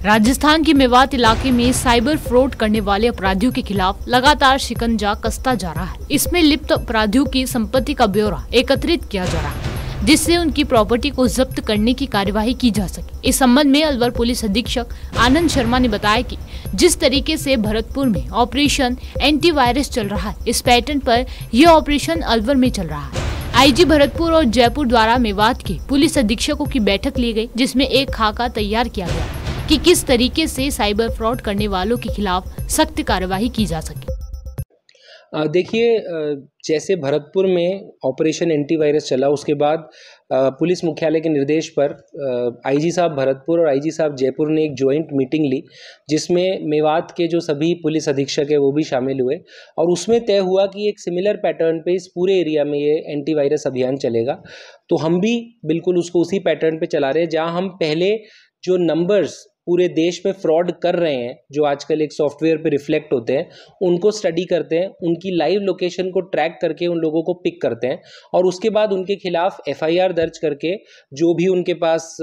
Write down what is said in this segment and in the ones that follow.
राजस्थान के मेवात इलाके में साइबर फ्रॉड करने वाले अपराधियों के खिलाफ लगातार शिकंजा कसता जा रहा है। इसमें लिप्त अपराधियों की संपत्ति का ब्यौरा एकत्रित किया जा रहा है, जिससे उनकी प्रॉपर्टी को जब्त करने की कार्यवाही की जा सके। इस संबंध में अलवर पुलिस अधीक्षक आनंद शर्मा ने बताया कि जिस तरीके से भरतपुर में ऑपरेशन एंटीवायरस चल रहा है, इस पैटर्न पर यह ऑपरेशन अलवर में चल रहा है। आईजी भरतपुर और जयपुर द्वारा मेवात के पुलिस अधीक्षकों की बैठक ली गई, जिसमें एक खाका तैयार किया गया कि किस तरीके से साइबर फ्रॉड करने वालों के खिलाफ सख्त कार्यवाही की जा सके। देखिए, जैसे भरतपुर में ऑपरेशन एंटीवायरस चला, उसके बाद पुलिस मुख्यालय के निर्देश पर आईजी साहब भरतपुर और आईजी साहब जयपुर ने एक जॉइंट मीटिंग ली, जिसमें मेवात के जो सभी पुलिस अधीक्षक है वो भी शामिल हुए और उसमें तय हुआ कि एक सिमिलर पैटर्न पे इस पूरे एरिया में ये एंटीवायरस अभियान चलेगा। तो हम भी बिल्कुल उसको उसी पैटर्न पे चला रहे हैं, जहाँ हम पहले जो नंबर्स पूरे देश में फ्रॉड कर रहे हैं, जो आजकल एक सॉफ्टवेयर पे रिफ्लेक्ट होते हैं, उनको स्टडी करते हैं, उनकी लाइव लोकेशन को ट्रैक करके उन लोगों को पिक करते हैं और उसके बाद उनके खिलाफ एफआईआर दर्ज करके जो भी उनके पास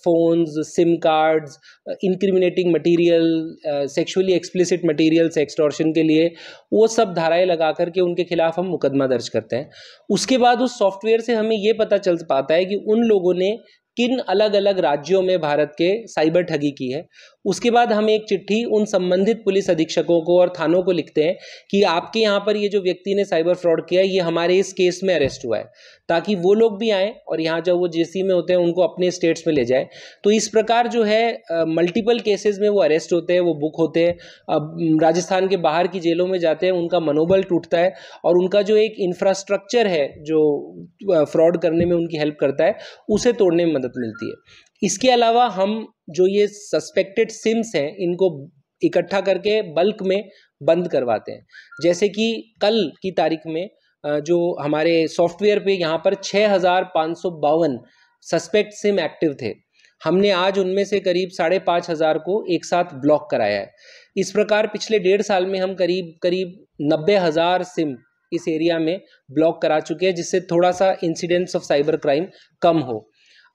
phones, sim cards, incriminating material, sexually explicit material, extortion के लिए वो सब धाराएं लगा करके उनके खिलाफ हम मुकदमा दर्ज करते हैं। उसके बाद उस सॉफ्टवेयर से हमें ये पता चल पाता है कि उन लोगों ने किन अलग अलग राज्यों में भारत के साइबर ठगी की है। उसके बाद हम एक चिट्ठी उन संबंधित पुलिस अधीक्षकों को और थानों को लिखते हैं कि आपके यहाँ पर ये जो व्यक्ति ने साइबर फ्रॉड किया है, ये हमारे इस केस में अरेस्ट हुआ है, ताकि वो लोग भी आएँ और यहाँ जब वो जेसी में होते हैं उनको अपने स्टेट्स में ले जाए। तो इस प्रकार जो है मल्टीपल केसेस में वो अरेस्ट होते हैं, वो बुक होते हैं, अब राजस्थान के बाहर की जेलों में जाते हैं, उनका मनोबल टूटता है और उनका जो एक इंफ्रास्ट्रक्चर है जो फ्रॉड करने में उनकी हेल्प करता है, उसे तोड़ने में मदद मिलती है। इसके अलावा हम जो ये सस्पेक्टेड सिम्स हैं, इनको इकट्ठा करके बल्क में बंद करवाते हैं। जैसे कि कल की तारीख में जो हमारे सॉफ्टवेयर पे यहाँ पर 6552 सस्पेक्ट सिम एक्टिव थे, हमने आज उनमें से करीब 5,500 को एक साथ ब्लॉक कराया है। इस प्रकार पिछले 1.5 साल में हम करीब 90,000 सिम इस एरिया में ब्लॉक करा चुके हैं, जिससे थोड़ा सा इंसिडेंट्स ऑफ साइबर क्राइम कम हो।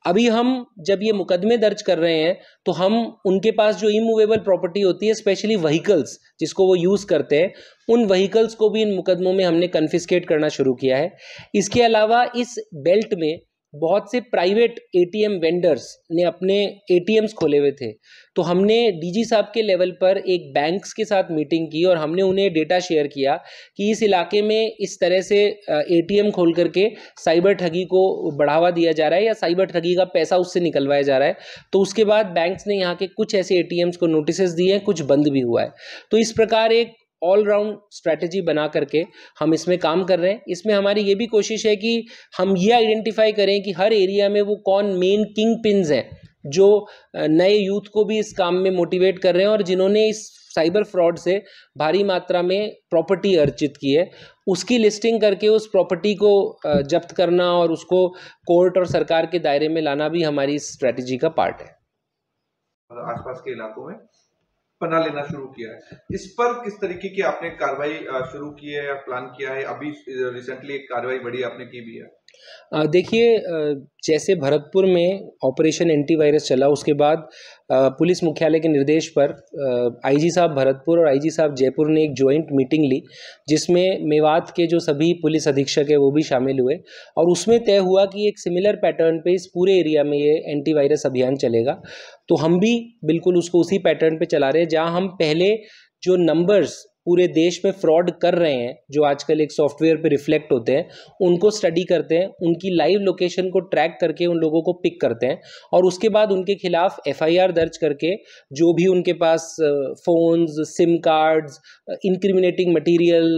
अभी हम जब ये मुकदमे दर्ज कर रहे हैं तो हम उनके पास जो इमूवेबल प्रॉपर्टी होती है, स्पेशली व्हीकल्स जिसको वो यूज़ करते हैं, उन व्हीकल्स को भी इन मुकदमों में हमने कन्फिस्केट करना शुरू किया है। इसके अलावा इस बेल्ट में बहुत से प्राइवेट एटीएम वेंडर्स ने अपने एटीएम्स खोले हुए थे, तो हमने डीजी साहब के लेवल पर एक बैंक्स के साथ मीटिंग की और हमने उन्हें डेटा शेयर किया कि इस इलाके में इस तरह से एटीएम खोल करके साइबर ठगी को बढ़ावा दिया जा रहा है या साइबर ठगी का पैसा उससे निकलवाया जा रहा है। तो उसके बाद बैंक्स ने यहाँ के कुछ ऐसे एटीएम्स को नोटिस दिए हैं, कुछ बंद भी हुआ है। तो इस प्रकार एक ऑलराउंड स्ट्रैटेजी बना करके हम इसमें काम कर रहे हैं। इसमें हमारी ये भी कोशिश है कि हम ये आइडेंटिफाई करें कि हर एरिया में वो कौन मेन किंग पिन्स हैं जो नए यूथ को भी इस काम में मोटिवेट कर रहे हैं और जिन्होंने इस साइबर फ्रॉड से भारी मात्रा में प्रॉपर्टी अर्जित की है। उसकी लिस्टिंग करके उस प्रॉपर्टी को जब्त करना और उसको कोर्ट और सरकार के दायरे में लाना भी हमारी स्ट्रैटेजी का पार्ट है। आसपास के इलाकों में पना लेना शुरू किया है, इस पर किस तरीके की आपने कार्रवाई शुरू की है या प्लान किया है? अभी रिसेंटली एक कार्रवाई बड़ी आपने की भी है। देखिए, जैसे भरतपुर में ऑपरेशन एंटीवायरस चला, उसके बाद पुलिस मुख्यालय के निर्देश पर आईजी साहब भरतपुर और आईजी साहब जयपुर ने एक जॉइंट मीटिंग ली, जिसमें मेवात के जो सभी पुलिस अधीक्षक है वो भी शामिल हुए और उसमें तय हुआ कि एक सिमिलर पैटर्न पे इस पूरे एरिया में ये एंटीवायरस अभियान चलेगा। तो हम भी बिल्कुल उसको उसी पैटर्न पे चला रहे हैं, जहाँ हम पहले जो नंबर्स पूरे देश में फ्रॉड कर रहे हैं, जो आजकल एक सॉफ्टवेयर पे रिफ्लेक्ट होते हैं, उनको स्टडी करते हैं, उनकी लाइव लोकेशन को ट्रैक करके उन लोगों को पिक करते हैं और उसके बाद उनके खिलाफ एफआईआर दर्ज करके जो भी उनके पास phones, sim cards, incriminating material,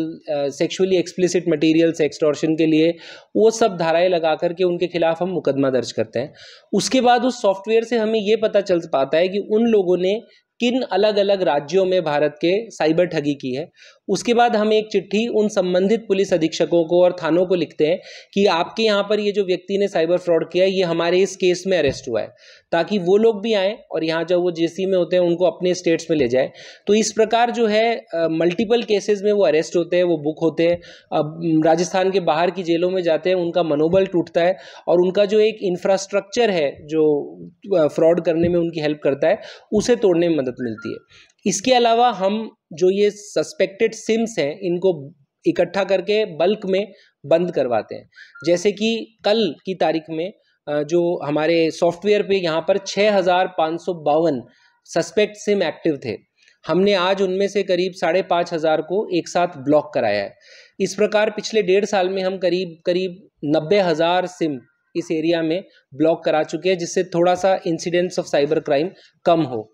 sexually explicit material, extortion के लिए वो सब धाराएं लगा करके उनके खिलाफ हम मुकदमा दर्ज करते हैं। उसके बाद उस सॉफ्टवेयर से हमें ये पता चल पाता है कि उन लोगों ने किन अलग अलग राज्यों में भारत के साइबर ठगी की है। उसके बाद हम एक चिट्ठी उन संबंधित पुलिस अधीक्षकों को और थानों को लिखते हैं कि आपके यहाँ पर ये जो व्यक्ति ने साइबर फ्रॉड किया है ये हमारे इस केस में अरेस्ट हुआ है, ताकि वो लोग भी आएँ और यहाँ जब वो जेसी में होते हैं उनको अपने स्टेट्स में ले जाए। तो इस प्रकार जो है मल्टीपल केसेस में वो अरेस्ट होते हैं, वो बुक होते हैं, अब राजस्थान के बाहर की जेलों में जाते हैं, उनका मनोबल टूटता है और उनका जो एक इंफ्रास्ट्रक्चर है जो फ्रॉड करने में उनकी हेल्प करता है उसे तोड़ने में मदद मिलती है। इसके अलावा हम जो ये सस्पेक्टेड सिम्स हैं इनको इकट्ठा करके बल्क में बंद करवाते हैं। जैसे कि कल की तारीख में जो हमारे सॉफ्टवेयर पे यहाँ पर 6552 सस्पेक्ट सिम एक्टिव थे, हमने आज उनमें से करीब 5,500 को एक साथ ब्लॉक कराया है। इस प्रकार पिछले 1.5 साल में हम करीब 90,000 सिम इस एरिया में ब्लॉक करा चुके हैं, जिससे थोड़ा सा इंसिडेंट्स ऑफ साइबर क्राइम कम हो।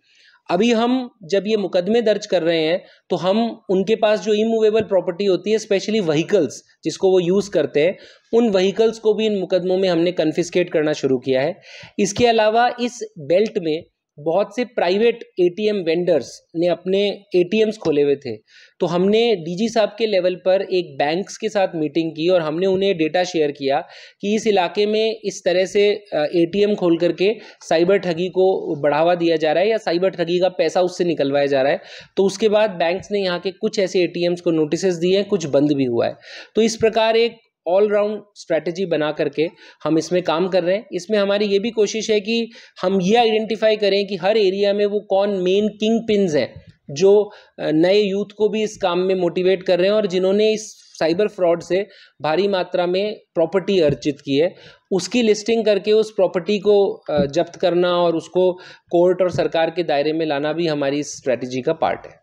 अभी हम जब ये मुकदमे दर्ज कर रहे हैं तो हम उनके पास जो इमूवेबल प्रॉपर्टी होती है, स्पेशली व्हीकल्स जिसको वो यूज़ करते हैं, उन व्हीकल्स को भी इन मुकदमों में हमने कन्फिस्केट करना शुरू किया है। इसके अलावा इस बेल्ट में बहुत से प्राइवेट एटीएम वेंडर्स ने अपने एटीएम्स खोले हुए थे, तो हमने डीजी साहब के लेवल पर एक बैंक्स के साथ मीटिंग की और हमने उन्हें डेटा शेयर किया कि इस इलाके में इस तरह से एटीएम खोल करके साइबर ठगी को बढ़ावा दिया जा रहा है या साइबर ठगी का पैसा उससे निकलवाया जा रहा है। तो उसके बाद बैंक्स ने यहाँ के कुछ ऐसे एटीएम्स को नोटिस दिए हैं, कुछ बंद भी हुआ है। तो इस प्रकार एक ऑलराउंड स्ट्रैटेजी बना करके हम इसमें काम कर रहे हैं। इसमें हमारी ये भी कोशिश है कि हम ये आइडेंटिफाई करें कि हर एरिया में वो कौन मेन किंग पिन्स हैं जो नए यूथ को भी इस काम में मोटिवेट कर रहे हैं और जिन्होंने इस साइबर फ्रॉड से भारी मात्रा में प्रॉपर्टी अर्जित की है। उसकी लिस्टिंग करके उस प्रॉपर्टी को जब्त करना और उसको कोर्ट और सरकार के दायरे में लाना भी हमारी इस स्ट्रैटेजी का पार्ट है।